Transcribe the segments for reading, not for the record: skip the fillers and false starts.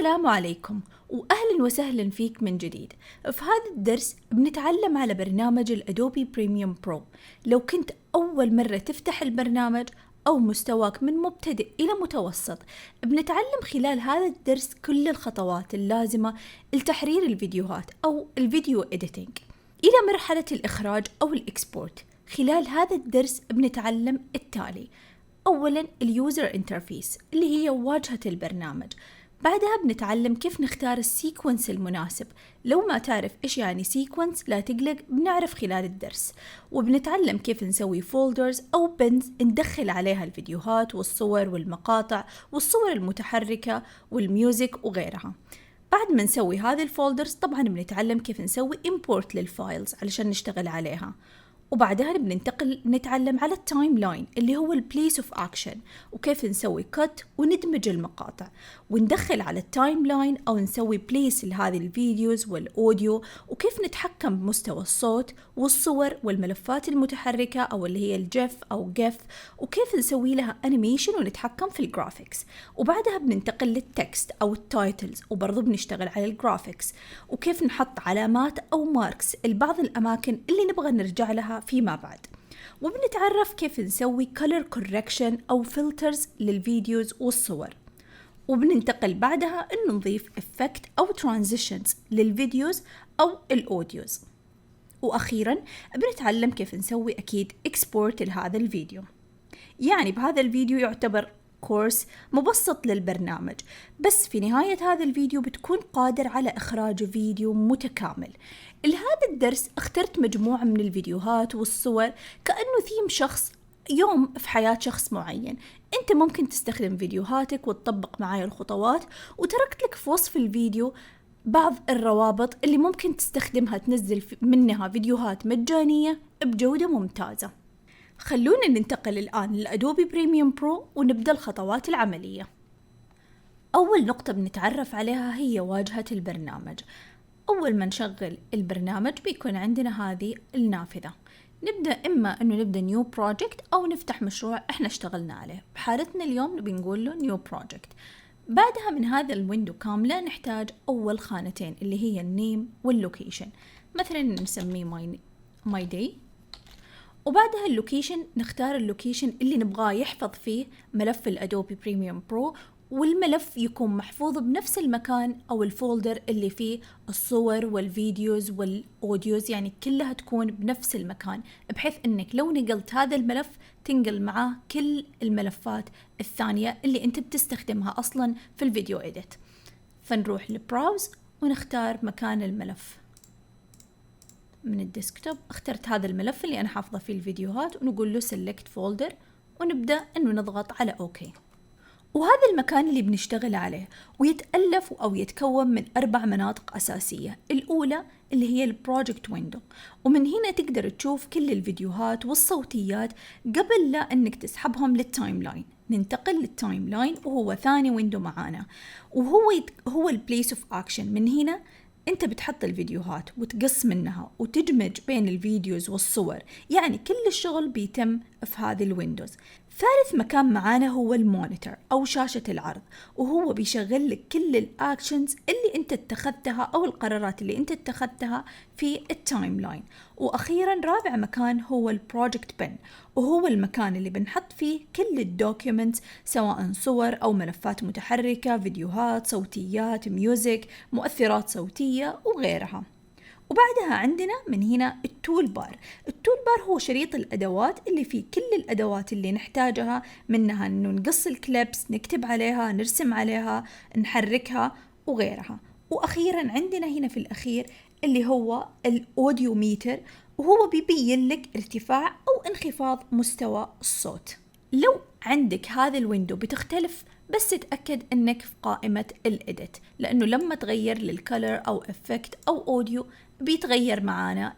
السلام عليكم وأهلا وسهلا فيك من جديد. في هذا الدرس بنتعلم على برنامج الأدوبي بريميوم برو. لو كنت أول مرة تفتح البرنامج أو مستواك من مبتدئ إلى متوسط، بنتعلم خلال هذا الدرس كل الخطوات اللازمة لتحرير الفيديوهات أو الفيديو إديتينج إلى مرحلة الإخراج أو الإكسبورت. خلال هذا الدرس بنتعلم التالي: أولاً اليوزر انترفيس اللي هي واجهة البرنامج. بعدها بنتعلم كيف نختار السيكونس المناسب. لو ما تعرف إيش يعني سيكونس لا تقلق، بنعرف خلال الدرس. وبنتعلم كيف نسوي فولدرز أو بنز ندخل عليها الفيديوهات والصور والمقاطع والصور المتحركة والميوزك وغيرها. بعد ما نسوي هذه الفولدرز طبعا بنتعلم كيف نسوي import للفايلز علشان نشتغل عليها. وبعدها بننتقل نتعلم على التايم لاين اللي هو البليس اوف اكشن، وكيف نسوي كت وندمج المقاطع وندخل على التايم لاين او نسوي بليس لهذه الفيديوز والاوديو، وكيف نتحكم بمستوى الصوت والصور والملفات المتحركة او اللي هي الجيف او جيف، وكيف نسوي لها انيميشن ونتحكم في الجرافيكس. وبعدها بننتقل للتكست او التايتلز وبرضو بنشتغل على الجرافيكس، وكيف نحط علامات او ماركس لبعض الاماكن اللي نبغى نرجع لها فيما بعد. وبنتعرف كيف نسوي color correction أو filters للفيديوز والصور. وبننتقل بعدها إنه نضيف effect أو transitions للفيديوز أو الأوديوز. وأخيراً بنتعلم كيف نسوي أكيد export لهذا الفيديو. يعني بهذا الفيديو يعتبر كورس مبسط للبرنامج، بس في نهاية هذا الفيديو بتكون قادر على إخراج فيديو متكامل. لهذا الدرس اخترت مجموعة من الفيديوهات والصور كأنه ثيم شخص، يوم في حياة شخص معين. انت ممكن تستخدم فيديوهاتك وتطبق معايا الخطوات، وتركت لك في وصف الفيديو بعض الروابط اللي ممكن تستخدمها تنزل منها فيديوهات مجانية بجودة ممتازة. خلونا ننتقل الآن للأدوبي بريميوم برو ونبدأ الخطوات العملية. أول نقطة بنتعرف عليها هي واجهة البرنامج. أول ما نشغل البرنامج بيكون عندنا هذه النافذة. نبدأ إما أنه نبدأ نيو بروجكت أو نفتح مشروع إحنا اشتغلنا عليه. بحالتنا اليوم بنقول له نيو بروجكت. بعدها من هذا الويندو كاملة نحتاج أول خانتين اللي هي النيم واللوكيشن. مثلا نسميه ماي داي. وبعدها اللوكيشن نختار اللوكيشن اللي نبغاه يحفظ فيه ملف الأدوبي بريميوم برو، والملف يكون محفوظ بنفس المكان أو الفولدر اللي فيه الصور والفيديوز والأوديوز، يعني كلها تكون بنفس المكان، بحيث أنك لو نقلت هذا الملف تنقل معاه كل الملفات الثانية اللي أنت بتستخدمها أصلا في الفيديو إيديت. فنروح لبراوز ونختار مكان الملف من الديسكتوب. اخترت هذا الملف اللي أنا حافظة فيه الفيديوهات ونقول له select folder، ونبدأ أنه نضغط على OK. وهذا المكان اللي بنشتغل عليه، ويتألف أو يتكون من 4 مناطق أساسية. الأولى اللي هي البروجكت ويندو، ومن هنا تقدر تشوف كل الفيديوهات والصوتيات قبل لا أنك تسحبهم للتايم لاين. ننتقل للتايم لاين وهو ثاني ويندو معانا، وهو البليس اوف اكشن. من هنا انت بتحط الفيديوهات وتقص منها وتدمج بين الفيديوز والصور، يعني كل الشغل بيتم في هذه الويندوز. ثالث مكان معانا هو المونيتور أو شاشة العرض، وهو بيشغل لك كل الأكشنز اللي أنت اتخذتها أو القرارات اللي أنت اتخذتها في التايم لاين. وأخيرا رابع مكان هو البروجكت بن، وهو المكان اللي بنحط فيه كل الدوكيومنتس، سواء صور أو ملفات متحركة، فيديوهات، صوتيات، ميوزك، مؤثرات صوتية وغيرها. وبعدها عندنا من هنا التول بار. التول بار هو شريط الأدوات اللي فيه كل الأدوات اللي نحتاجها، منها أنه نقص الكليبس، نكتب عليها، نرسم عليها، نحركها وغيرها. وأخيرا عندنا هنا في الأخير اللي هو الأوديو ميتر، وهو بيبين لك ارتفاع أو انخفاض مستوى الصوت. لو عندك هذا الويندو بتختلف، بس تتأكد انك في قائمة الإديت، لأنه لما تغير للكالر أو إفكت أو أوديو بيتغير معانا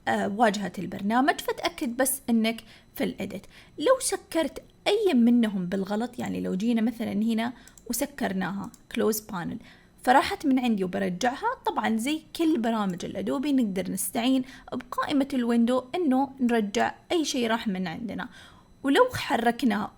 واجهة البرنامج، فتأكد بس انك في الإديت. لو سكرت أي منهم بالغلط، يعني لو جينا مثلا هنا وسكرناها Close Panel فراحت من عندي وبرجعها، طبعا زي كل برامج الأدوبي نقدر نستعين بقائمة الويندو انه نرجع أي شيء راح من عندنا. ولو حركنا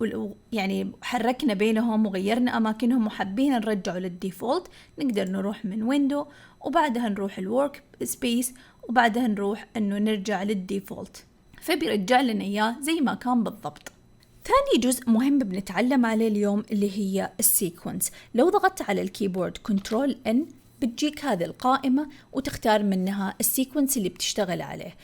يعني حركنا بينهم وغيرنا أماكنهم وحابين نرجعه للديفولت، نقدر نروح من ويندو وبعدها نروح الورك سبيس وبعدها نروح إنه نرجع للديفولت، فبيرجع لنا إياه زي ما كان بالضبط. ثاني جزء مهم بنتعلم عليه اليوم اللي هي السيكونس. لو ضغطت على الكيبورد كنترول N بتجيك هذه القائمة وتختار منها السيكونس اللي بتشتغل عليه.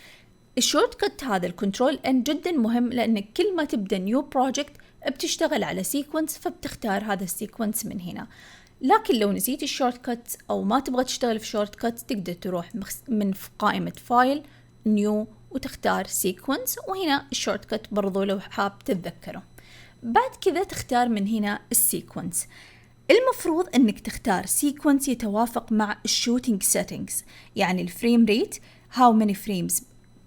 الشورت كت هذا الكنترول N جدا مهم، لأنك كل ما تبدأ نيو بروجكت بتشتغل على سيكونس فبتختار هذا السيكونس من هنا. لكن لو نسيت الشورت كت أو ما تبغى تشتغل في شورت كت، تقدر تروح من قائمة فايل نيو وتختار سيكونس، وهنا الشورت كت برضو لو حاب تتذكره. بعد كذا تختار من هنا السيكونس. المفروض انك تختار سيكونس يتوافق مع الشوتينج سيتنجز، يعني الفريم ريت how many frames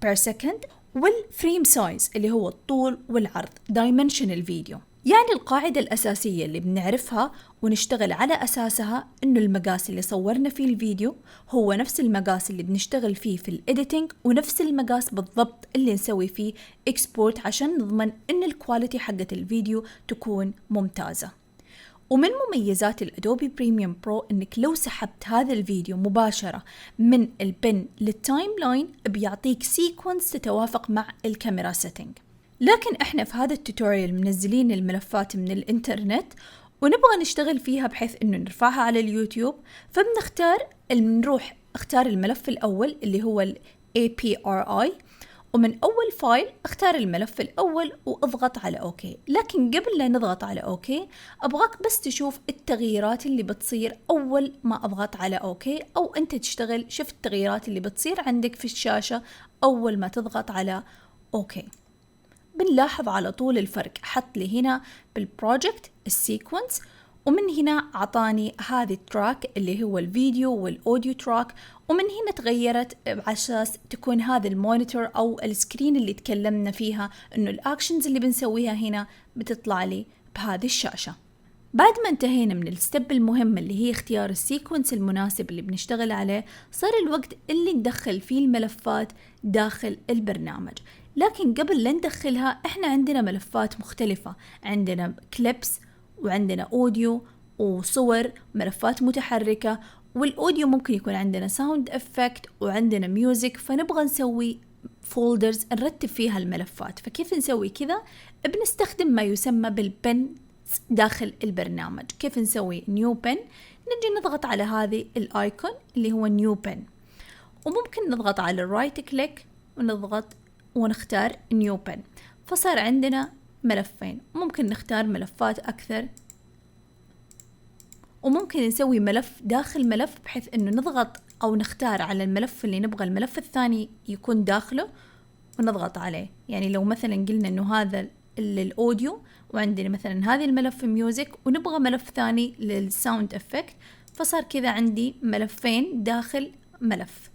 per second والفريم سايز اللي هو الطول والعرض dimension الفيديو. يعني القاعدة الأساسية اللي بنعرفها ونشتغل على أساسها إنه المقاس اللي صورنا فيه الفيديو هو نفس المقاس اللي بنشتغل فيه في الإديتنج، ونفس المقاس بالضبط اللي نسوي فيه إكسبورت عشان نضمن إن الكواليتي حقة الفيديو تكون ممتازة. ومن مميزات الأدوبي بريميوم برو إنك لو سحبت هذا الفيديو مباشرة من البن للتايم لاين بيعطيك سيكونس تتوافق مع الكاميرا سيتنج. لكن احنا في هذا التوتوريال منزلين الملفات من الانترنت ونبغى نشتغل فيها بحيث انه نرفعها على اليوتيوب، نروح اختار الملف الاول اللي هو ال APRI، ومن اول فايل اختار الملف الاول واضغط على اوكي. لكن قبل لا نضغط على اوكي ابغاك بس تشوف التغييرات اللي بتصير اول ما اضغط على اوكي، او انت تشتغل شوف التغييرات اللي بتصير عندك في الشاشة اول ما تضغط على اوكي. بنلاحظ على طول الفرق، حط لي هنا بالبروجكت السيكونس، ومن هنا عطاني هذه التراك اللي هو الفيديو والأوديو تراك، ومن هنا تغيرت على أساس تكون هذا المونيتور أو السكرين اللي تكلمنا فيها إنه الأكشنز اللي بنسويها هنا بتطلع لي بهذه الشاشة. بعد ما انتهينا من الستيب المهم اللي هي اختيار السيكونس المناسب اللي بنشتغل عليه، صار الوقت اللي ندخل فيه الملفات داخل البرنامج. لكن قبل لا ندخلها احنا عندنا ملفات مختلفة، عندنا كليبس وعندنا اوديو وصور، ملفات متحركة، والاوديو ممكن يكون عندنا ساوند افكت وعندنا ميوزك، فنبغى نسوي فولدرز نرتب فيها الملفات. فكيف نسوي كذا؟ بنستخدم ما يسمى بالبن داخل البرنامج. كيف نسوي نيو بن؟ نجي نضغط على هذه الايكون اللي هو نيو بن، وممكن نضغط على الرايت كليك ونضغط ونختار نيو بن، فصار عندنا ملفين. ممكن نختار ملفات أكثر، وممكن نسوي ملف داخل ملف بحيث إنه نضغط أو نختار على الملف اللي نبغى الملف الثاني يكون داخله ونضغط عليه. يعني لو مثلا قلنا إنه هذا الأوديو وعندنا مثلا هذه الملف ميوزك ونبغى ملف ثاني للساوند افكت، فصار كذا عندي ملفين داخل ملف.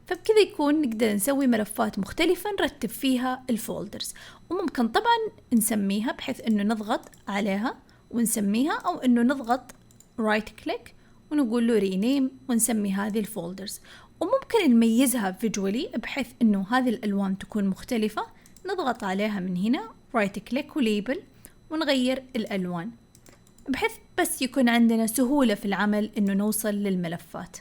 فبكذا يكون نقدر نسوي ملفات مختلفة نرتب فيها الفولدرز، وممكن طبعا نسميها بحيث انه نضغط عليها ونسميها، او انه نضغط رايت كليك ونقول له رينيم ونسمي هذه الفولدرز. وممكن نميزها فيجوالي بحيث انه هذه الالوان تكون مختلفة، نضغط عليها من هنا رايت كليك وليبل ونغير الالوان بحيث بس يكون عندنا سهولة في العمل انه نوصل للملفات.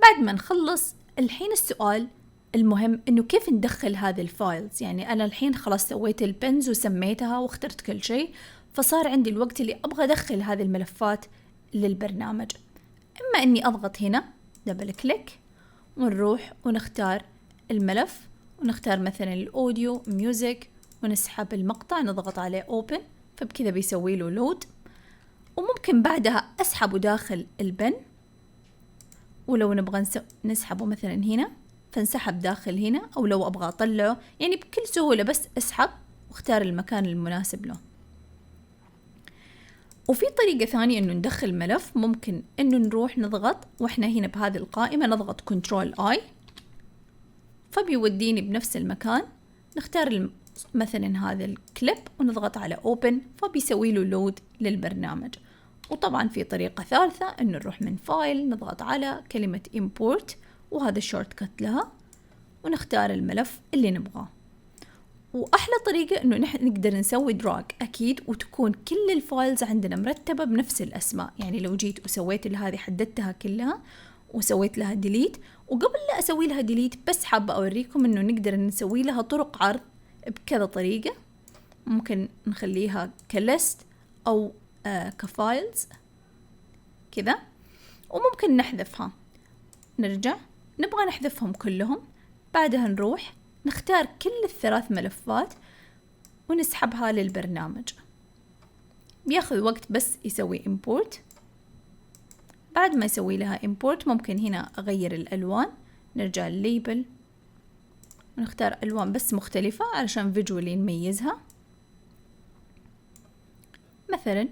بعد ما نخلص الحين السؤال المهم انه كيف ندخل هذه الفايلز. يعني انا الحين خلاص سويت البنز وسميتها واخترت كل شيء، فصار عندي الوقت اللي ابغى ادخل هذه الملفات للبرنامج. اما اني اضغط هنا دبل كليك ونروح ونختار الملف ونختار مثلا الاوديو ميوزك ونسحب المقطع نضغط عليه اوبن، فبكذا بيسوي له لود. وممكن بعدها اسحبه داخل البن، ولو نبغى نسحبه مثلا هنا فنسحب داخل هنا، او لو ابغى اطلعه يعني بكل سهولة بس اسحب واختار المكان المناسب له. وفي طريقة ثانية انه ندخل ملف، ممكن انه نروح نضغط واحنا هنا بهذه القائمة نضغط كنترول اي فبيوديني بنفس المكان، نختار مثلا هذا الكليب ونضغط على اوبن فبيسوي له لود للبرنامج. وطبعا في طريقة ثالثة انه نروح من فايل نضغط على كلمة import وهذا الشورت كت لها ونختار الملف اللي نبغاه. وأحلى طريقة إنه نحن نقدر نسوي دراج أكيد، وتكون كل الفايلز عندنا مرتبة بنفس الأسماء. يعني لو جيت وسويت هذه حددتها كلها وسويت لها ديليت، وقبل لا أسوي لها ديليت بس حابة أوريكم إنه نقدر نسوي لها طرق عرض بكذا طريقة. ممكن نخليها كليست أو كفايلز كذا، وممكن نحذفها. نرجع نبغى نحذفهم كلهم، بعدها نروح نختار كل الثلاث ملفات ونسحبها للبرنامج. بياخذ وقت بس يسوي import. بعد ما يسوي لها import ممكن هنا أغير الألوان. نرجع الليبل ونختار ألوان بس مختلفة علشان فيجوالي نميزها. مثلا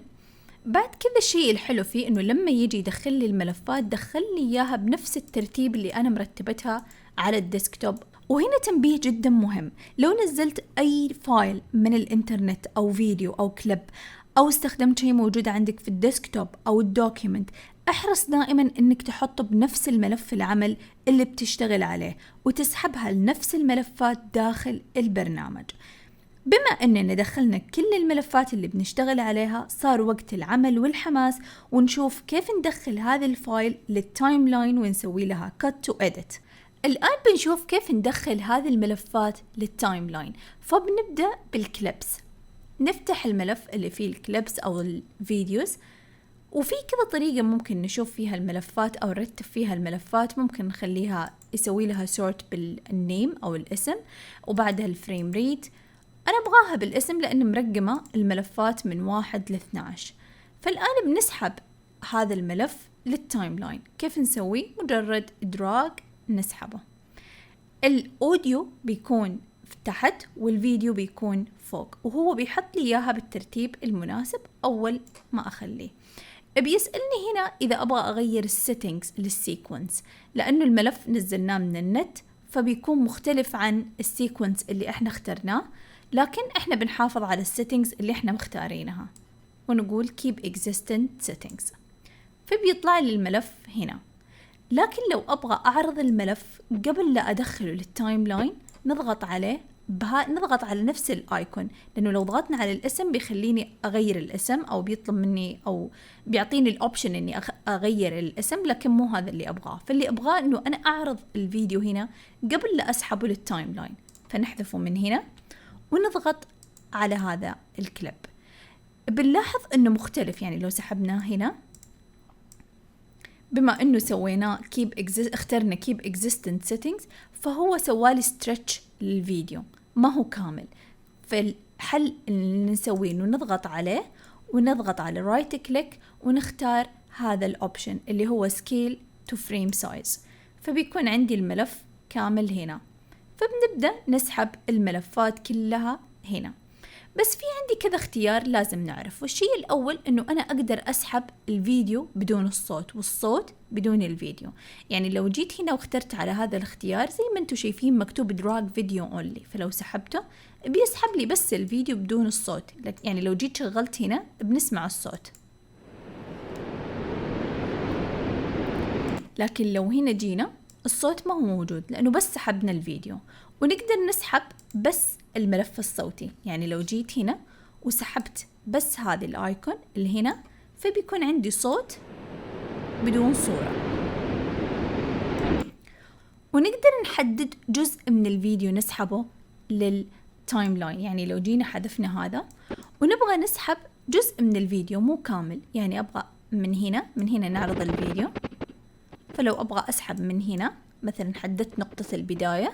بعد كذا الشيء الحلو فيه إنه لما يجي يدخل لي الملفات دخل لي إياها بنفس الترتيب اللي أنا مرتبتها على الديسكتوب. وهنا تنبيه جدا مهم، لو نزلت أي فايل من الإنترنت أو فيديو أو كليب أو استخدمت شيء موجود عندك في الديسكتوب أو الدوكيمنت، احرص دائما إنك تحطه بنفس الملف العمل اللي بتشتغل عليه وتسحبها لنفس الملفات داخل البرنامج. بما أننا دخلنا كل الملفات اللي بنشتغل عليها، صار وقت العمل والحماس ونشوف كيف ندخل هذا الفايل للتايم لاين ونسوي لها cut to edit. الآن بنشوف كيف ندخل هذه الملفات للتايم لاين. فبنبدأ بالكليبس. نفتح الملف اللي فيه الكليبس أو الفيديوز، وفي كذا طريقة ممكن نشوف فيها الملفات أو نرتب فيها الملفات. ممكن نخليها يسوي لها سورت بالنيم أو الاسم، وبعدها الفريم ريت. أنا أبغاها بالاسم لأن مرقمة الملفات من 1 ل 12. فالآن بنسحب هذا الملف للتايم لاين. كيف نسوي؟ مجرد دراج نسحبه. الأوديو بيكون تحت والفيديو بيكون فوق، وهو بيحط لي إياها بالترتيب المناسب أول ما أخليه. بيسألني هنا إذا أبغى أغير السيتنجز للسيكونس، لأنه الملف نزلناه من النت فبيكون مختلف عن السيكونس اللي احنا اخترناه، لكن احنا بنحافظ على السيتنجز اللي احنا مختارينها ونقول keep existing settings. فبيطلع لي الملف هنا. لكن لو أبغى أعرض الملف قبل لا أدخله للتايم لاين، نضغط عليه نضغط على نفس الآيكون، لأنه لو ضغطنا على الاسم بيخليني أغير الاسم أو بيطلب مني أو بيعطيني الأوبشن إني أغير الاسم، لكن مو هذا اللي أبغاه. فاللي أبغاه إنه أنا أعرض الفيديو هنا قبل لا أسحبه للتايم لاين. فنحذفه من هنا ونضغط على هذا الكليب. بنلاحظ إنه مختلف، يعني لو سحبناه هنا بما إنه سويناه اخترنا keep existing settings، فهو سوالي stretch للفيديو ما هو كامل. فالحل اللي نسويه إنه نضغط عليه ونضغط على رايت كليك ونختار هذا الأوبشن اللي هو scale to frame size، فبيكون عندي الملف كامل هنا. فبنبدأ نسحب الملفات كلها هنا. بس في عندي كذا اختيار لازم نعرف. والشيء الأول إنه أنا أقدر أسحب الفيديو بدون الصوت والصوت بدون الفيديو. يعني لو جيت هنا واخترت على هذا الاختيار زي ما انتم شايفين مكتوب دراج فيديو اونلي، فلو سحبته بيسحب لي بس الفيديو بدون الصوت. يعني لو جيت شغلت هنا بنسمع الصوت، لكن لو هنا جينا الصوت ما هو موجود لأنه بس سحبنا الفيديو. ونقدر نسحب بس الملف الصوتي. يعني لو جيت هنا وسحبت بس هذه الآيكون اللي هنا، فبيكون عندي صوت بدون صورة. ونقدر نحدد جزء من الفيديو نسحبه للتايم لاين. يعني لو جينا حذفنا هذا ونبغى نسحب جزء من الفيديو مو كامل، يعني أبغى من هنا نعرض الفيديو. فلو أبغى أسحب من هنا مثلا حددت نقطة البداية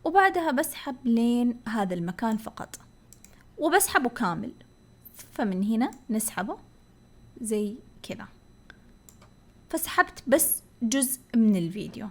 وبعدها بسحب لين هذا المكان فقط وبسحبه كامل. فمن هنا نسحبه زي كذا، فسحبت بس جزء من الفيديو.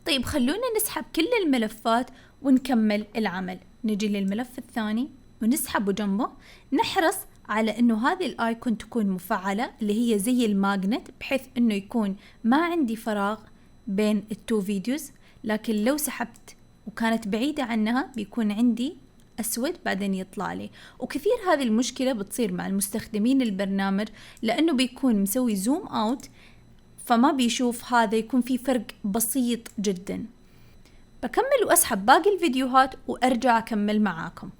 طيب خلونا نسحب كل الملفات ونكمل العمل. نجي للملف الثاني ونسحبه جنبه. نحرص على انه هذه الايكون تكون مفعلة اللي هي زي الماغنت، بحيث انه يكون ما عندي فراغ بين التو فيديوز. لكن لو سحبت وكانت بعيدة عنها بيكون عندي أسود بعدين يطلع لي. وكثير هذه المشكلة بتصير مع المستخدمين البرنامج لأنه بيكون مسوي زوم أوت فما بيشوف هذا، يكون في فرق بسيط جدا. بكمل وأسحب باقي الفيديوهات وأرجع أكمل معاكم.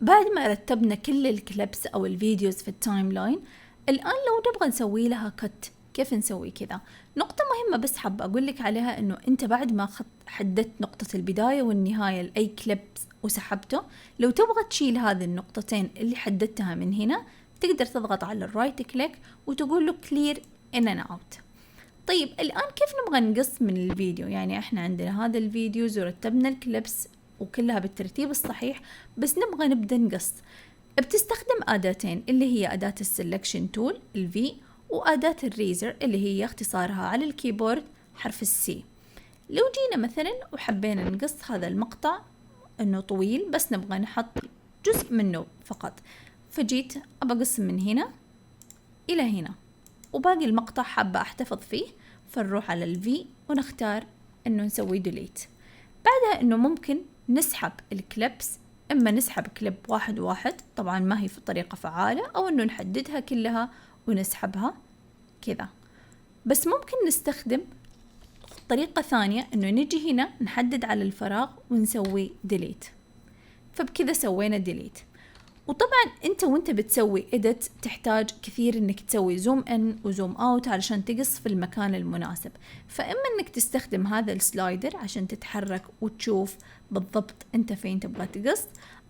بعد ما رتبنا كل الكليبس أو الفيديوز في التايم لاين، الآن لو نبغى نسوي لها كت، كيف نسوي كذا؟ نقطة مهمة بس حاب أقول لك عليها، إنه أنت بعد ما حددت نقطة البداية والنهاية لأي كليبس وسحبته، لو تبغى تشيل هذه النقطتين اللي حددتها من هنا، تقدر تضغط على الرايت كليك وتقول له clear in and out. طيب الآن كيف نبغى نقص من الفيديو؟ يعني احنا عندنا هذا الفيديو ورتبنا الكليبس وكلها بالترتيب الصحيح، بس نبغى نبدأ نقص. بتستخدم أداتين اللي هي أداة السلكشن تول الفي، وأداة الريزر اللي هي اختصارها على الكيبورد حرف السي. لو جينا مثلا وحبينا نقص هذا المقطع انه طويل بس نبغى نحط جزء منه فقط، فجيت أبى أقص من هنا إلى هنا، وباقي المقطع حابة أحتفظ فيه، فنروح على الفي ونختار إنه نسوي ديليت. بعدها إنه ممكن نسحب الكليبس، إما نسحب كليب واحد واحد، طبعا ما هي في طريقة فعالة، أو إنه نحددها كلها ونسحبها كذا. بس ممكن نستخدم طريقة ثانية، إنه نجي هنا نحدد على الفراغ ونسوي ديليت، فبكذا سوينا ديليت. وطبعا انت وانت بتسوي إيديت تحتاج كثير انك تسوي زوم ان وزوم اوت علشان تقص في المكان المناسب، فاما انك تستخدم هذا السلايدر عشان تتحرك وتشوف بالضبط انت فين تبغى تقص،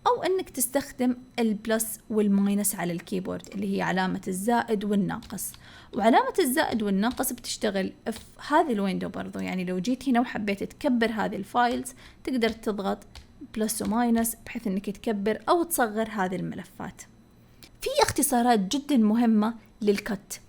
او انك تستخدم البلس والماينس على الكيبورد اللي هي علامة الزائد والناقص. وعلامة الزائد والناقص بتشتغل في هذه الويندو برضو، يعني لو جيت هنا وحبيت تكبر هذه الفايلز تقدر تضغط بلس وماينس بحيث انك تكبر او تصغر هذه الملفات. في اختصارات جدا مهمة للكت.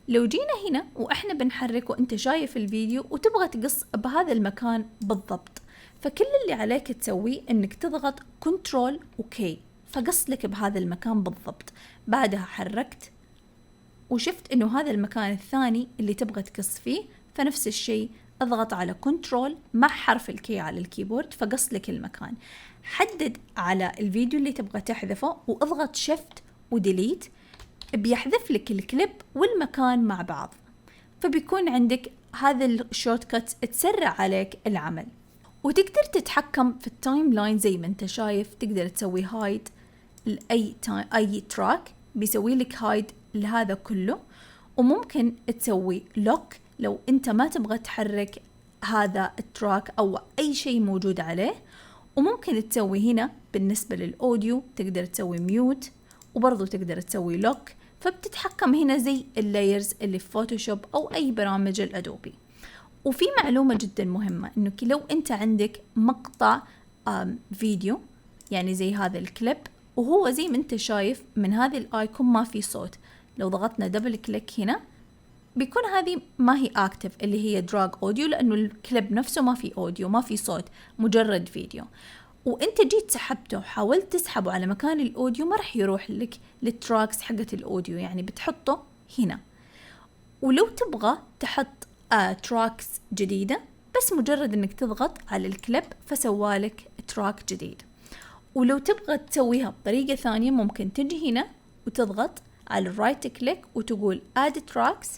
لو جينا هنا واحنا بنحرك وانت شايف الفيديو وتبغى تقص بهذا المكان بالضبط، فكل اللي عليك تسويه انك تضغط كنترول وكي، فقص لك بهذا المكان بالضبط. بعدها حركت وشفت انه هذا المكان الثاني اللي تبغى تقص فيه، فنفس الشيء اضغط على كنترول مع حرف الكي على الكيبورد فقص لك المكان. حدد على الفيديو اللي تبغى تحذفه واضغط شيفت وديليت، بيحذف لك الكليب والمكان مع بعض، فبيكون عندك هذا الشورت كات تسرع عليك العمل. وتقدر تتحكم في التايم لاين زي ما انت شايف، تقدر تسوي هايد اي تراك بيسوي لك هايد لهذا كله، وممكن تسوي لوك لو انت ما تبغى تحرك هذا التراك او اي شيء موجود عليه. وممكن تسوي هنا بالنسبة للأوديو تقدر تسوي ميوت، وبرضو تقدر تسوي لوك، فبتتحكم هنا زي اللايرز اللي في فوتوشوب أو أي برامج الأدوبي. وفي معلومة جدا مهمة، إنك لو أنت عندك مقطع فيديو يعني زي هذا الكليب وهو زي ما أنت شايف من هذه الآيكون ما في صوت، لو ضغطنا دبل كليك هنا بيكون هذه ما هي اكتف اللي هي دراج اوديو، لانه الكليب نفسه ما في اوديو ما في صوت مجرد فيديو. وانت جيت سحبته وحاولت تسحبه على مكان الاوديو ما راح يروح لك للتراكس حقت الاوديو، يعني بتحطه هنا. ولو تبغى تحط تراكس جديدة بس مجرد انك تضغط على الكليب فسوالك تراك جديد. ولو تبغى تسويها بطريقة ثانية ممكن تجي هنا وتضغط على الرايت كليك وتقول add tracks،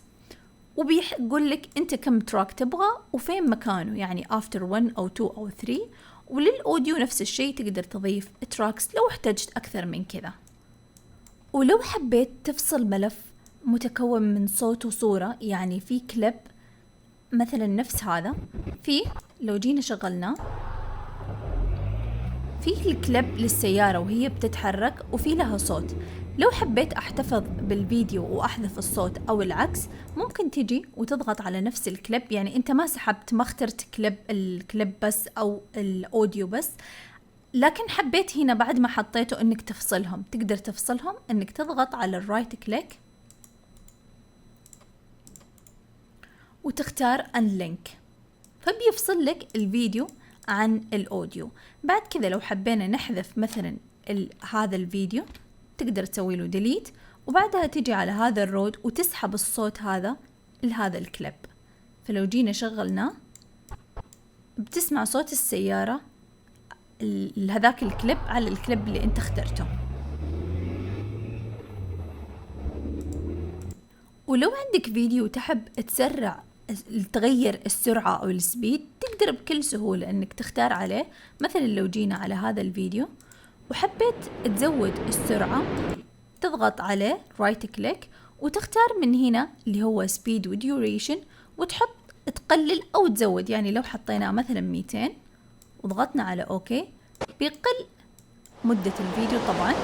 وبيقول لك انت كم تراك تبغى وفين مكانه، يعني after 1 او 2 او 3. وللأوديو نفس الشيء تقدر تضيف تراكس لو احتجت أكثر من كذا. ولو حبيت تفصل ملف متكون من صوت وصورة، يعني في كليب مثلا نفس هذا، لو جينا شغلناه في الكليب للسيارة وهي بتتحرك وفي لها صوت. لو حبيت أحتفظ بالفيديو وأحذف الصوت أو العكس ممكن تجي وتضغط على نفس الكليب، يعني أنت ما سحبت ما اخترت الكليب بس أو الأوديو بس، لكن حبيت هنا بعد ما حطيته أنك تفصلهم، تقدر تفصلهم أنك تضغط على الرايت كليك وتختار Unlink، فبيفصل لك الفيديو عن الأوديو. بعد كذا لو حبينا نحذف مثلا هذا الفيديو تقدر تسوي له ديليت، وبعدها تجي على هذا الرود وتسحب الصوت هذا لهذا الكليب. فلو جينا شغلنا بتسمع صوت السيارة لهذاك الكليب على الكليب اللي انت اخترته. ولو عندك فيديو تحب تسرع تغير السرعة أو السبيد، تقدر بكل سهولة انك تختار عليه. مثلا لو جينا على هذا الفيديو وحبيت تزود السرعة، تضغط عليه رايت كليك وتختار من هنا اللي هو speed و duration، وتحط تقلل او تزود. يعني لو حطيناه مثلا 200 وضغطنا على اوكي بيقل مدة الفيديو طبعا،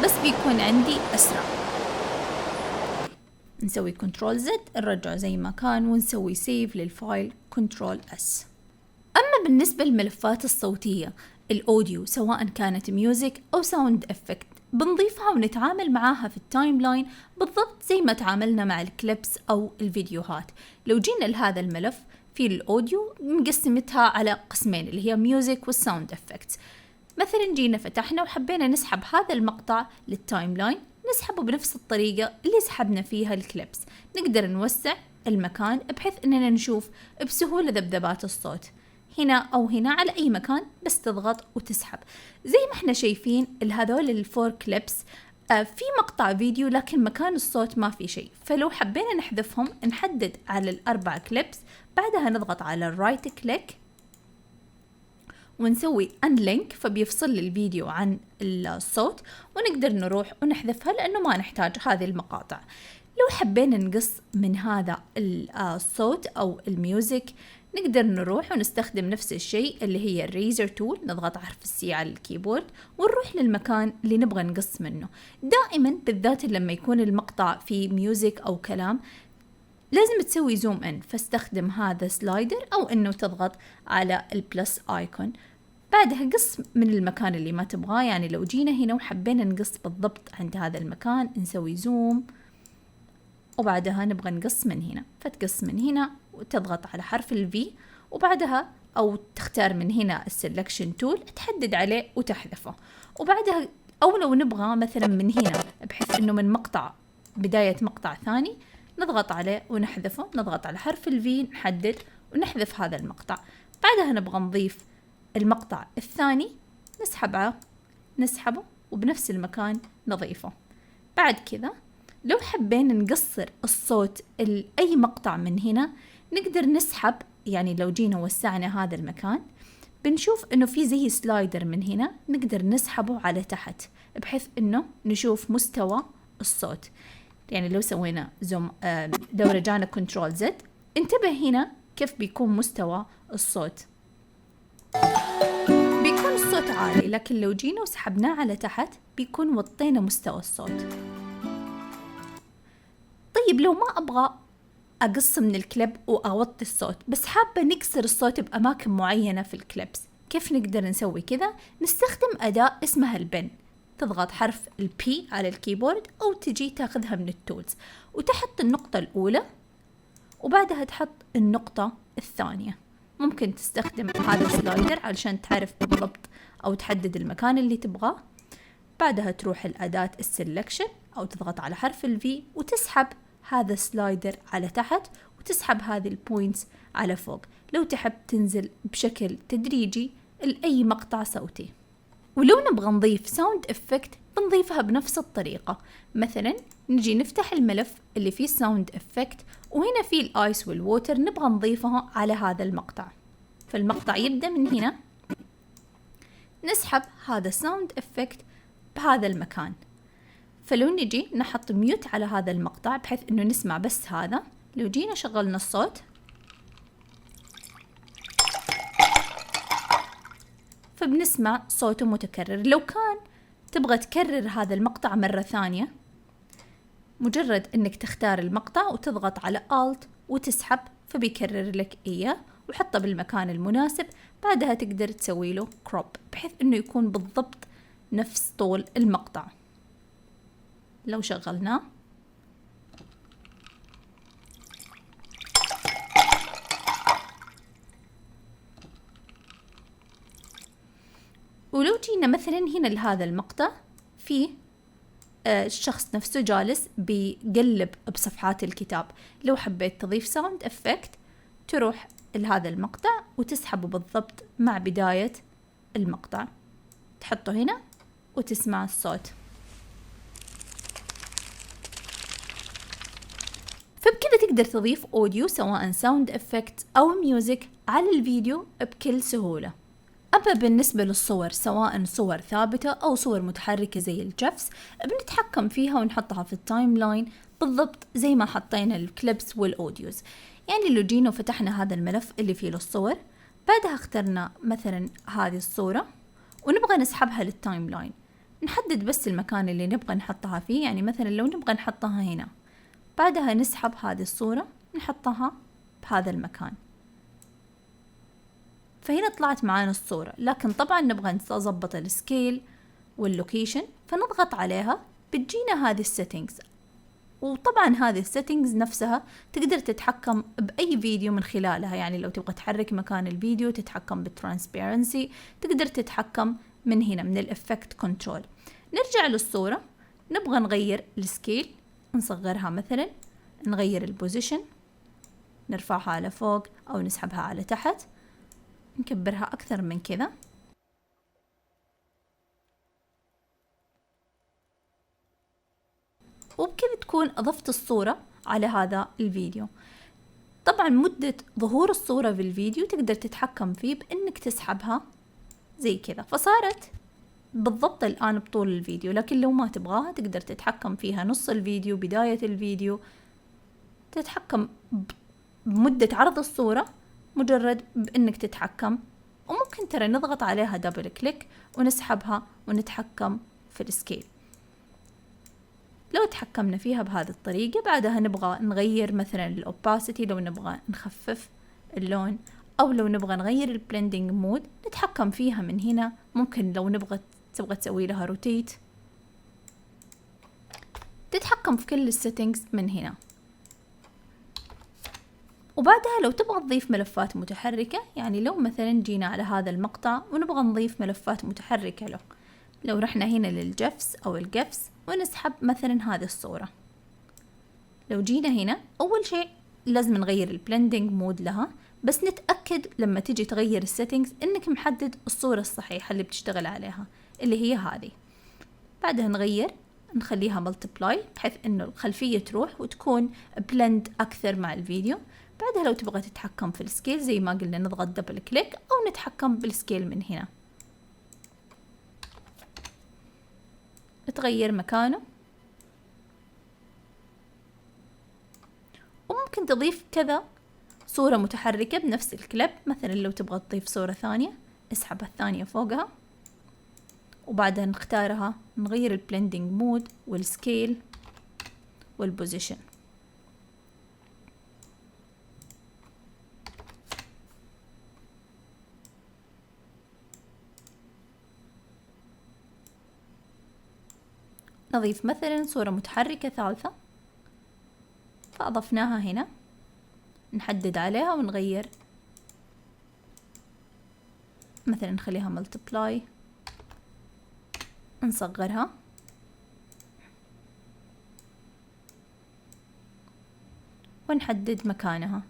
بس بيكون عندي اسرع. نسوي كنترول زد نرجعه زي ما كان، ونسوي سيف للفايل كنترول اس. اما بالنسبة للملفات الصوتية الاوديو سواء كانت ميوزك او ساوند افكت، بنضيفها ونتعامل معاها في التايم لاين بالضبط زي ما تعاملنا مع الكليبس او الفيديوهات. لو جينا لهذا الملف في الاوديو مقسمتها على قسمين اللي هي ميوزك والساوند افكتس. مثلا جينا فتحنا وحبينا نسحب هذا المقطع للتايم لاين، نسحبه بنفس الطريقة اللي سحبنا فيها الكليبس. نقدر نوسع المكان بحيث اننا نشوف بسهولة ذبذبات الصوت هنا او هنا على اي مكان، بس تضغط وتسحب. زي ما احنا شايفين هذول الفور كليبس في مقطع فيديو لكن مكان الصوت ما في شيء، فلو حبينا نحذفهم نحدد على الاربع كليبس، بعدها نضغط على الرايت كليك ونسوي unlink فبيفصل الفيديو عن الصوت، ونقدر نروح ونحذفها لأنه ما نحتاج هذه المقاطع. لو حبينا نقص من هذا الصوت أو الميوزك، نقدر نروح ونستخدم نفس الشيء اللي هي الريزر تول، نضغط حرف السي على الكيبورد ونروح للمكان اللي نبغى نقص منه. دائما بالذات لما يكون المقطع فيه ميوزك أو كلام لازم تسوي زوم ان، فاستخدم هذا سلايدر او انه تضغط على البلس ايكون. بعدها قص من المكان اللي ما تبغاه. يعني لو جينا هنا وحبينا نقص بالضبط عند هذا المكان نسوي زوم، وبعدها نبغى نقص من هنا فتقص من هنا وتضغط على حرف الفي، وبعدها او تختار من هنا السلكشن تول تحدد عليه وتحذفه. وبعدها او لو نبغى مثلا من هنا بحيث انه من مقطع بداية مقطع ثاني نضغط عليه ونحذفه، نضغط على حرف الفي نحدد ونحذف هذا المقطع. بعدها نبغى نضيف المقطع الثاني نسحبه وبنفس المكان نضيفه. بعد كذا لو حبينا نقصر الصوت أي مقطع من هنا نقدر نسحب. يعني لو جينا وسعنا هذا المكان بنشوف انه في زي سلايدر من هنا نقدر نسحبه على تحت بحيث انه نشوف مستوى الصوت. يعني لو سوينا زوم لو رجعنا كنترول زد انتبه هنا كيف بيكون مستوى الصوت، بيكون الصوت عالي، لكن لو جينا وسحبناه على تحت بيكون وطينا مستوى الصوت. طيب لو ما أبغى أقص من الكليب وأوطي الصوت بس حابة نكسر الصوت بأماكن معينة في الكليبس، كيف نقدر نسوي كذا؟ نستخدم أداة اسمها البن. تضغط حرف البي على الكيبورد أو تجي تاخذها من التولز وتحط النقطة الأولى وبعدها تحط النقطة الثانية. ممكن تستخدم هذا السلايدر علشان تعرف بالضبط أو تحدد المكان اللي تبغاه. بعدها تروح الأداة السلكشن أو تضغط على حرف الفي وتسحب هذا السلايدر على تحت وتسحب هذه البوينتس على فوق لو تحب تنزل بشكل تدريجي لأي مقطع صوتي. ولو نبغى نضيف ساوند افكت بنضيفها بنفس الطريقة. مثلا نجي نفتح الملف اللي فيه ساوند افكت وهنا فيه الايس والووتر نبغى نضيفها على هذا المقطع. فالمقطع يبدأ من هنا، نسحب هذا ساوند افكت بهذا المكان. فلو نجي نحط ميوت على هذا المقطع بحيث انه نسمع بس هذا. لو جينا شغلنا الصوت فبنسمع صوته متكرر. لو كان تبغى تكرر هذا المقطع مرة ثانية مجرد انك تختار المقطع وتضغط على Alt وتسحب فبيكرر لك اياه وحطه بالمكان المناسب. بعدها تقدر تسوي له كروب بحيث انه يكون بالضبط نفس طول المقطع. لو شغلناه ولو جينا مثلا هنا لهذا المقطع فيه الشخص نفسه جالس بيقلب بصفحات الكتاب. لو حبيت تضيف ساوند افكت تروح لهذا المقطع وتسحبه بالضبط مع بداية المقطع، تحطه هنا وتسمع الصوت. فبكذا تقدر تضيف اوديو سواء ساوند افكت او ميوزك على الفيديو بكل سهولة. أما بالنسبة للصور، سواء صور ثابتة أو صور متحركة زي الجفس، بنتحكم فيها ونحطها في التايم لاين بالضبط زي ما حطينا الكليبس والأوديوز. يعني لو جينا وفتحنا هذا الملف اللي فيه الصور، بعدها اخترنا مثلا هذه الصورة ونبغى نسحبها للتايم لاين، نحدد بس المكان اللي نبغى نحطها فيه. يعني مثلا لو نبغى نحطها هنا، بعدها نسحب هذه الصورة نحطها بهذا المكان، فهنا طلعت معانا الصورة. لكن طبعا نبغى نضبط السكيل واللوكيشن، فنضغط عليها بتجينا هذه السيتنجز. وطبعا هذه السيتنجز نفسها تقدر تتحكم بأي فيديو من خلالها. يعني لو تبغى تحرك مكان الفيديو، تتحكم بالترانسبيرنسي، تقدر تتحكم من هنا من الإفكت كنترول. نرجع للصورة، نبغى نغير السكيل، نصغرها مثلا، نغير البوزيشن، نرفعها على فوق أو نسحبها على تحت، نكبرها أكثر من كذا. وبكذا تكون أضفت الصورة على هذا الفيديو. طبعا مدة ظهور الصورة في الفيديو تقدر تتحكم فيه بأنك تسحبها زي كذا، فصارت بالضبط الآن بطول الفيديو. لكن لو ما تبغاها تقدر تتحكم فيها نص الفيديو، بداية الفيديو، تتحكم بمدة عرض الصورة مجرد بأنك تتحكم. وممكن ترى نضغط عليها دبل كليك ونسحبها ونتحكم في السكيل. لو تحكمنا فيها بهذه الطريقة، بعدها نبغى نغير مثلا الأوباسيتي، لو نبغى نخفف اللون، أو لو نبغى نغير البلندنج مود نتحكم فيها من هنا. ممكن لو تبغى تسوي لها روتيت، تتحكم في كل السيتنجز من هنا. وبعدها لو تبغى تضيف ملفات متحركة، يعني لو مثلا جينا على هذا المقطع ونبغى نضيف ملفات متحركة له، لو رحنا هنا للجفس أو القفس ونسحب مثلا هذه الصورة، لو جينا هنا أول شيء لازم نغير البلندنج مود لها، بس نتأكد لما تيجي تغير السيتنجز إنك محدد الصورة الصحيحة اللي بتشتغل عليها اللي هي هذه. بعدها نخليها ملتبلاي بحيث إنه الخلفية تروح وتكون بلند أكثر مع الفيديو. بعدها لو تبغى تتحكم في السكيل زي ما قلنا نضغط دبل كليك أو نتحكم بالسكيل من هنا، تغير مكانه. وممكن تضيف كذا صورة متحركة بنفس الكليب. مثلا لو تبغى تضيف صورة ثانية، اسحب الثانية فوقها وبعدها نختارها، نغير البلندنج مود والسكيل والبوزيشن. نضيف مثلا صورة متحركة ثالثة، فأضفناها هنا، نحدد عليها ونغير، مثلا نخليها ملتبلاي، نصغرها، ونحدد مكانها.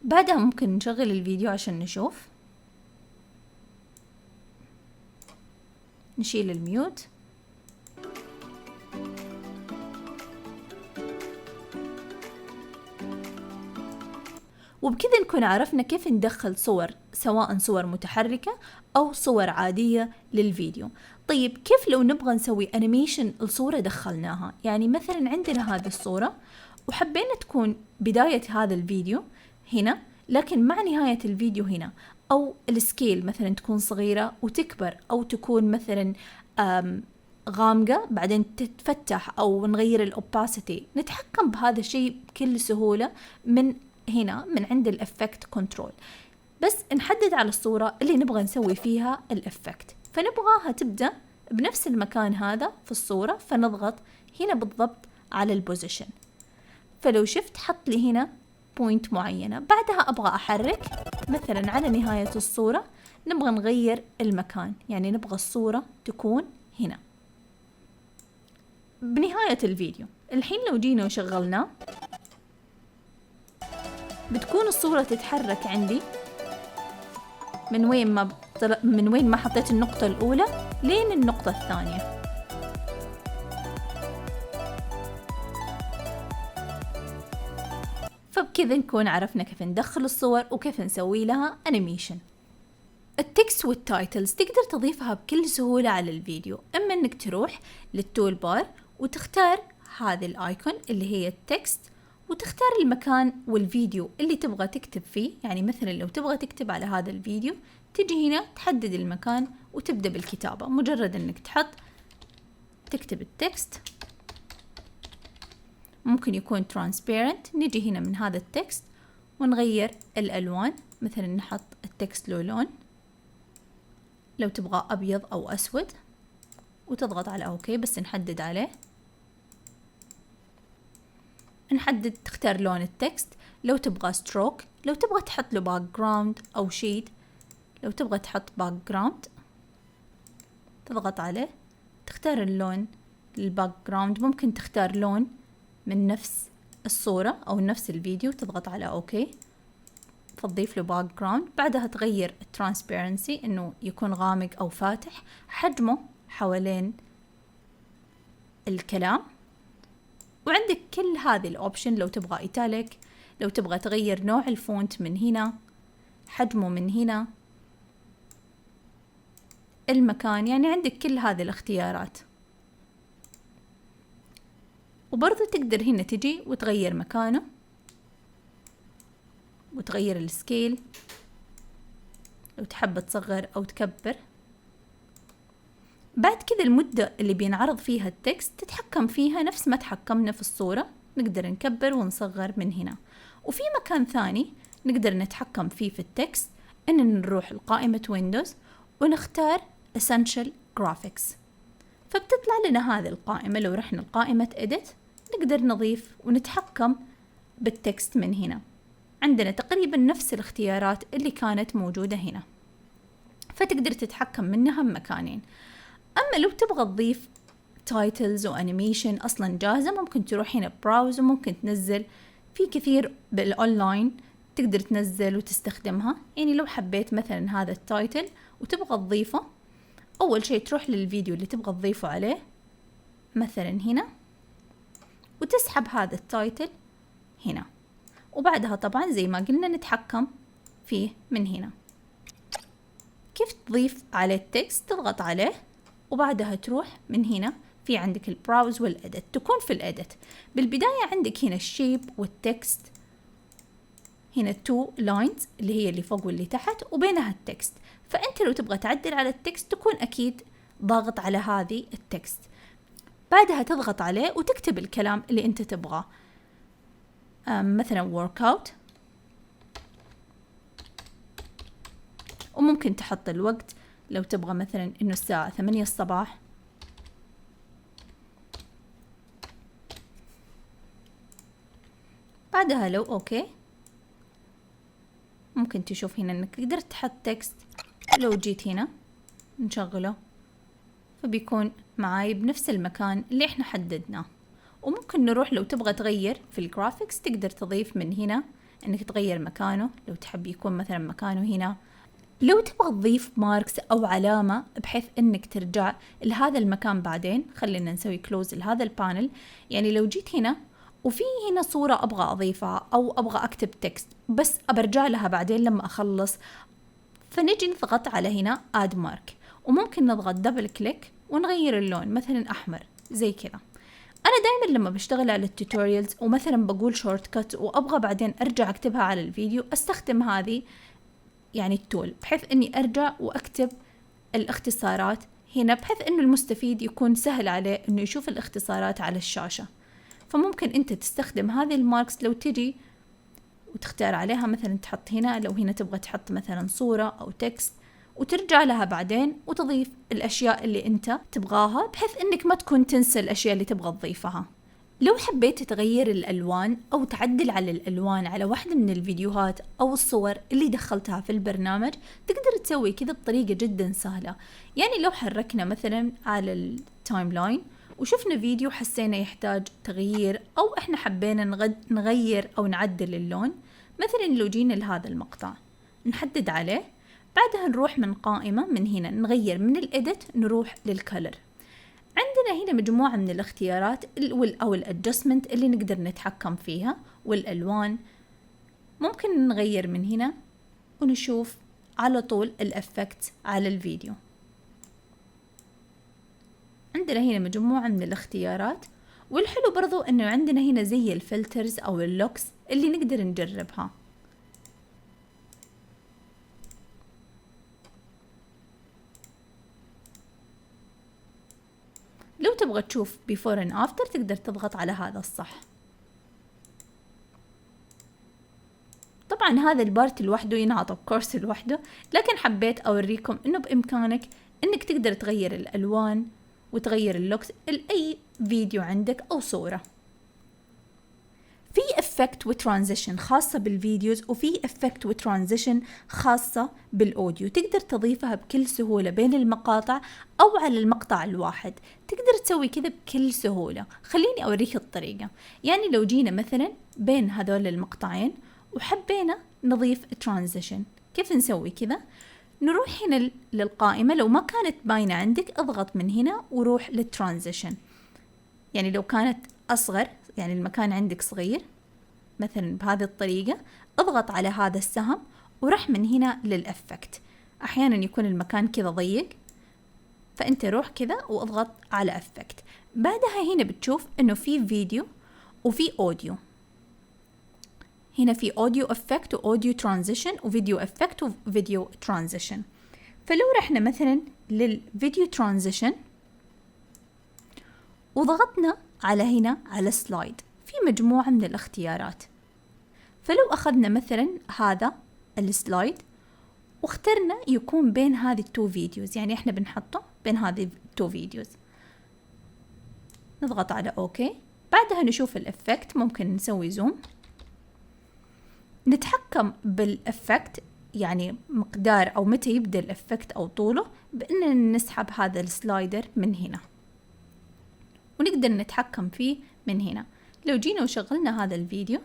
بعدها ممكن نشغل الفيديو عشان نشوف، نشيل الميوت. وبكذا نكون عرفنا كيف ندخل صور، سواء صور متحركة أو صور عادية للفيديو. طيب كيف لو نبغى نسوي أنيميشن الصورة دخلناها؟ يعني مثلا عندنا هذه الصورة وحبينا تكون بداية هذا الفيديو هنا، لكن مع نهاية الفيديو هنا، أو السكيل مثلا تكون صغيرة وتكبر، أو تكون مثلا غامقة بعدين تتفتح، أو نغير الأوباسيتي. نتحكم بهذا الشيء بكل سهولة من هنا من عند الإفكت كنترول. بس نحدد على الصورة اللي نبغى نسوي فيها الإفكت، فنبغاها تبدأ بنفس المكان هذا في الصورة، فنضغط هنا بالضبط على البوزيشن. فلو شفت حط لي هنا بوينت معينة، بعدها أبغى أحرك مثلا على نهاية الصورة، نبغى نغير المكان، يعني نبغى الصورة تكون هنا بنهاية الفيديو. الحين لو جينا وشغلناه بتكون الصورة تتحرك عندي من وين ما حطيت النقطة الأولى لين النقطة الثانية. فبكذا نكون عرفنا كيف ندخل الصور وكيف نسوي لها أنيميشن. التكست والتايتلز تقدر تضيفها بكل سهولة على الفيديو، إما إنك تروح للتول بار وتختار هذه الآيكون اللي هي التكست، وتختار المكان والفيديو اللي تبغى تكتب فيه. يعني مثلا لو تبغى تكتب على هذا الفيديو تجي هنا تحدد المكان وتبدأ بالكتابة. مجرد إنك تكتب التكست، ممكن يكون transparent. نجي هنا من هذا التكست ونغير الألوان، مثلا نحط التكست له لون، لو تبغى أبيض أو أسود، وتضغط على أوكي. بس نحدد عليه، تختار لون التكست. لو تبغى ستروك، لو تبغى تحط له باك جراوند أو شيد، لو تبغى تحط باك جراوند تضغط عليه، تختار اللون للباك جراوند. ممكن تختار لون من نفس الصورة أو نفس الفيديو، تضغط على أوكي، تضيف له باك جراوند. بعدها تغير الترانسبيرنسي إنه يكون غامق أو فاتح، حجمه حوالين الكلام. وعندك كل هذه الأوبشن. لو تبغى إيتاليك، لو تبغى تغير نوع الفونت من هنا، حجمه من هنا، المكان، يعني عندك كل هذه الاختيارات. وبرضو تقدر هنا تجي وتغير مكانه وتغير السكيل، لو تحب تصغر أو تكبر. بعد كذا المدة اللي بينعرض فيها التكست تتحكم فيها نفس ما تحكمنا في الصورة. نقدر نكبر ونصغر من هنا. وفي مكان ثاني نقدر نتحكم فيه في التكست، إننا نروح لقائمة ويندوز ونختار Essential Graphics، فبتطلع لنا هذه القائمة. لو رحنا لقائمة Edit نقدر نضيف ونتحكم بالتكست من هنا. عندنا تقريبا نفس الاختيارات اللي كانت موجودة هنا، فتقدر تتحكم منها بمكانين. أما لو تبغى تضيف تايتلز وأنيميشن أصلا جاهزة، ممكن تروح هنا براوز وممكن تنزل في كثير بالأونلاين، تقدر تنزل وتستخدمها. يعني لو حبيت مثلا هذا التايتل وتبغى تضيفه، أول شيء تروح للفيديو اللي تبغى تضيفه عليه، مثلا هنا، وتسحب هذا التايتل هنا. وبعدها طبعا زي ما قلنا نتحكم فيه من هنا. كيف تضيف على التكست؟ تضغط عليه وبعدها تروح من هنا في عندك البراوز والإدت. تكون في الإدت بالبداية عندك هنا الشيب والتكست، هنا 2 لاينز اللي هي اللي فوق واللي تحت، وبينها التكست. فأنت لو تبغى تعدل على التكست تكون أكيد ضاغط على هذه التكست. بعدها تضغط عليه وتكتب الكلام اللي أنت تبغاه، مثلا workout، وممكن تحط الوقت لو تبغى مثلا إنه الساعة 8 الصباح. بعدها لو أوكي، ممكن تشوف هنا إنك قدرت تحط تكست. لو جيت هنا نشغله فبيكون معاي بنفس المكان اللي احنا حددناه. وممكن نروح لو تبغى تغير في الجرافيكس، تقدر تضيف من هنا انك تغير مكانه، لو تحب يكون مثلا مكانه هنا. لو تبغى تضيف ماركس او علامة بحيث انك ترجع لهذا المكان بعدين، خلينا نسوي كلوز لهذا البانل. يعني لو جيت هنا وفي هنا صورة ابغى اضيفها او ابغى اكتب تكست بس ابرجع لها بعدين لما اخلص، فنجي نضغط على هنا اد مارك، وممكن نضغط دبل كليك ونغير اللون مثلا احمر زي كذا. انا دائما لما بشتغل على التوتوريالز ومثلا بقول شورت كات وابغى بعدين ارجع اكتبها على الفيديو، استخدم هذه يعني التول بحيث اني ارجع واكتب الاختصارات هنا، بحيث انه المستفيد يكون سهل عليه انه يشوف الاختصارات على الشاشة. فممكن انت تستخدم هذه الماركس، لو تجي وتختار عليها مثلا تحط هنا، لو هنا تبغى تحط مثلا صورة او تكست، وترجع لها بعدين وتضيف الأشياء اللي أنت تبغاها، بحيث أنك ما تكون تنسى الأشياء اللي تبغى تضيفها. لو حبيت تغير الألوان أو تعدل على الألوان على واحدة من الفيديوهات أو الصور اللي دخلتها في البرنامج، تقدر تسوي كذا بطريقة جدا سهلة. يعني لو حركنا مثلا على التايم لاين وشفنا فيديو حسينا يحتاج تغيير، أو إحنا حبينا نغير أو نعدل اللون، مثلا لو جينا لهذا المقطع نحدد عليه، بعدها نروح من قائمة من هنا نغير من الإيديت نروح للكولر. عندنا هنا مجموعة من الاختيارات أو الادجستمنت اللي نقدر نتحكم فيها والألوان. ممكن نغير من هنا ونشوف على طول الأفكت على الفيديو. عندنا هنا مجموعة من الاختيارات، والحلو برضو انه عندنا هنا زي الفلترز او اللوكس اللي نقدر نجربها. لو تبغى تشوف before and after تقدر تضغط على هذا الصح. طبعا هذا البارت لوحده ينعطى بكورس لوحده، لكن حبيت اوريكم انه بامكانك انك تقدر تغير الالوان وتغير اللوكس لأي فيديو عندك أو صورة. في افكت وترانزيشن خاصة بالفيديوز، وفي افكت وترانزيشن خاصة بالاوديو، تقدر تضيفها بكل سهولة بين المقاطع او على المقطع الواحد. تقدر تسوي كذا بكل سهولة. خليني اوريك الطريقة. يعني لو جينا مثلا بين هذول المقطعين وحبينا نضيف ترانزيشن، كيف نسوي كذا؟ نروح هنا للقائمة، لو ما كانت باينة عندك اضغط من هنا وروح للترانزيشن. يعني لو كانت أصغر، يعني المكان عندك صغير مثلا بهذه الطريقة، اضغط على هذا السهم ورح من هنا للأفكت. أحيانا يكون المكان كذا ضيق، فأنت روح كذا واضغط على أفكت. بعدها هنا بتشوف إنه في فيديو وفي أوديو. هنا في أوديو أفكت وأوديو ترانزيشن وفيديو أفكت وفيديو ترانزيشن. فلو رحنا مثلا للفيديو ترانزيشن وضغطنا على هنا على سلايد، في مجموعة من الاختيارات. فلو أخذنا مثلا هذا السلايد واخترنا يكون بين هذه التو فيديوز، يعني احنا بنحطه بين هذه التو فيديوز، نضغط على اوكي. بعدها نشوف الافكت، ممكن نسوي زوم، نتحكم بالافكت يعني مقدار او متى يبدأ الافكت او طوله بأننا نسحب هذا السلايدر من هنا، ونقدر نتحكم فيه من هنا. لو جينا وشغلنا هذا الفيديو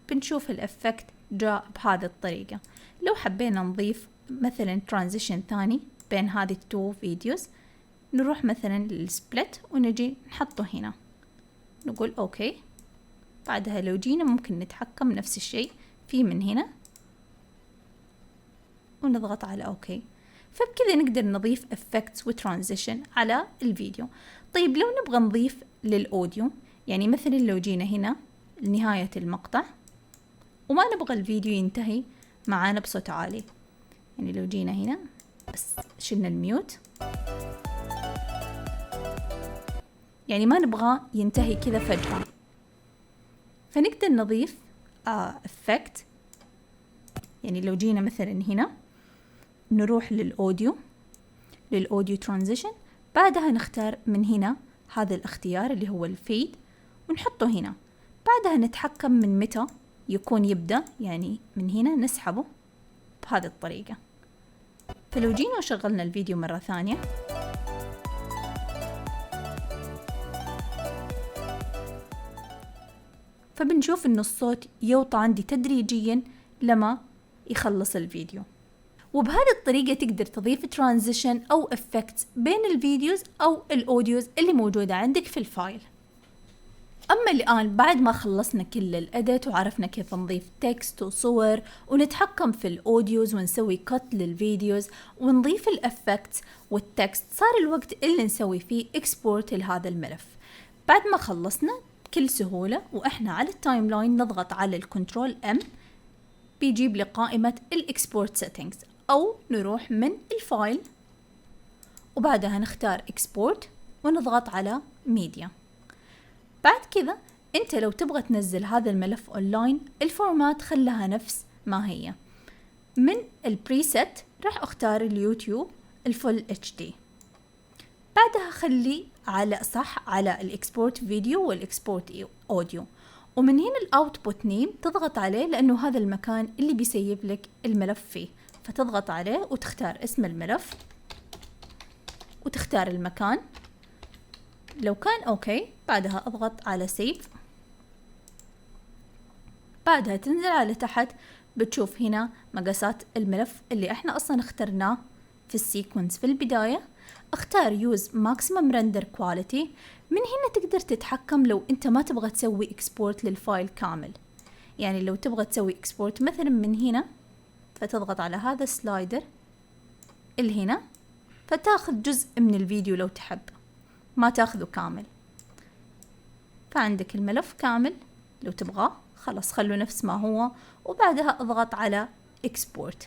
بنشوف الافكت جاء بهذه الطريقة. لو حبينا نضيف مثلا ترانزيشن ثاني بين هذه التو فيديوز، نروح مثلا للسبلت ونجي نحطه هنا، نقول اوكي. بعدها لو جينا ممكن نتحكم نفس الشيء فيه من هنا ونضغط على اوكي. فبكذا نقدر نضيف effects وترانزيشن على الفيديو. طيب لو نبغى نضيف للأوديو، يعني مثلا لو جينا هنا لنهاية المقطع وما نبغى الفيديو ينتهي معانا بصوت عالي، يعني لو جينا هنا بس شلنا الميوت، يعني ما نبغى ينتهي كذا فجأة، فنقدر نضيف effect. يعني لو جينا مثلا هنا نروح للأوديو ترانزيشن، بعدها نختار من هنا هذا الاختيار اللي هو الفيد ونحطه هنا. بعدها نتحكم من متى يكون يبدأ، يعني من هنا نسحبه بهذه الطريقة. فلو جينا وشغلنا الفيديو مرة ثانية فبنشوف إنه الصوت يوطى عندي تدريجيا لما يخلص الفيديو. وبهذه الطريقة تقدر تضيف ترانزيشن أو effects بين الفيديوز أو الأوديوز اللي موجودة عندك في الفايل. أما الآن بعد ما خلصنا كل الأديت وعرفنا كيف نضيف تكست وصور ونتحكم في الأوديوز ونسوي كت للفيديوز ونضيف الأفكتس والتكست، صار الوقت اللي نسوي فيه إكسبورت لهذا الملف. بعد ما خلصنا بكل سهولة وإحنا على التايم لاين نضغط على الكنترول M، بيجيب لي قائمة الإكسبورت سيتنجز، أو نروح من الفايل وبعدها نختار إكسبورت ونضغط على ميديا. بعد كذا أنت لو تبغى تنزل هذا الملف أونلاين، الفورمات خلها نفس ما هي. من البريسيت راح أختار اليوتيوب الفول HD، بعدها خلي على الإكسبورت فيديو والإكسبورت أوديو، ومن هنا الأوتبوت نيم تضغط عليه لأنه هذا المكان اللي بيسيب لك الملف فيه، فتضغط عليه وتختار اسم الملف وتختار المكان. لو كان اوكي بعدها اضغط على سيف، بعدها تنزل على تحت بتشوف هنا مقاسات الملف اللي احنا اصلا اخترناه في السيكونس في البداية. اختار Use Maximum Render Quality. من هنا تقدر تتحكم لو انت ما تبغى تسوي export للفايل كامل، يعني لو تبغى تسوي export مثلا من هنا فتضغط على هذا السلايدر اللي هنا فتاخذ جزء من الفيديو لو تحب، ما تاخذه كامل. فعندك الملف كامل، لو تبغاه خلاص خلوا نفس ما هو، وبعدها اضغط على export.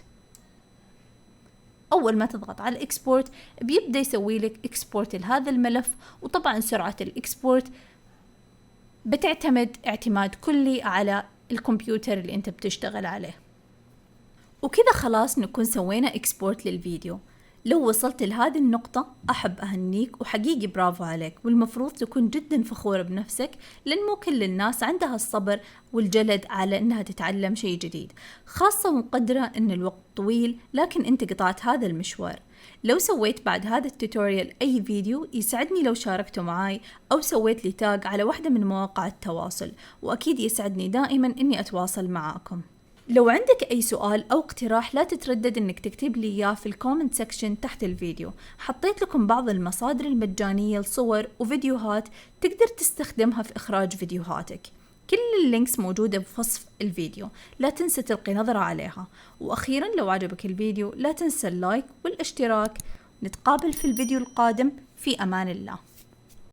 أول ما تضغط على الإكسبورت بيبدأ يسوي لك إكسبورت لهذا الملف. وطبعا سرعة الإكسبورت بتعتمد اعتماد كلي على الكمبيوتر اللي أنت بتشتغل عليه. وكذا خلاص نكون سوينا إكسبورت للفيديو. لو وصلت لهذه النقطة أحب أهنيك وحقيقي برافو عليك، والمفروض تكون جدا فخورة بنفسك، لأن مو كل الناس عندها الصبر والجلد على أنها تتعلم شيء جديد، خاصة ومقدرة أن الوقت طويل، لكن أنت قطعت هذا المشوار. لو سويت بعد هذا التوتوريال أي فيديو يسعدني لو شاركته معاي أو سويت لي تاج على واحدة من مواقع التواصل، وأكيد يسعدني دائما أني أتواصل معاكم. لو عندك أي سؤال أو اقتراح لا تتردد إنك تكتب لي إياه في الكومنت سيكشن تحت الفيديو. حطيت لكم بعض المصادر المجانية لصور وفيديوهات تقدر تستخدمها في إخراج فيديوهاتك. كل اللينكس موجودة بوصف الفيديو، لا تنسى تلقي نظرة عليها. وأخيرا لو عجبك الفيديو لا تنسى اللايك والاشتراك. نتقابل في الفيديو القادم، في أمان الله.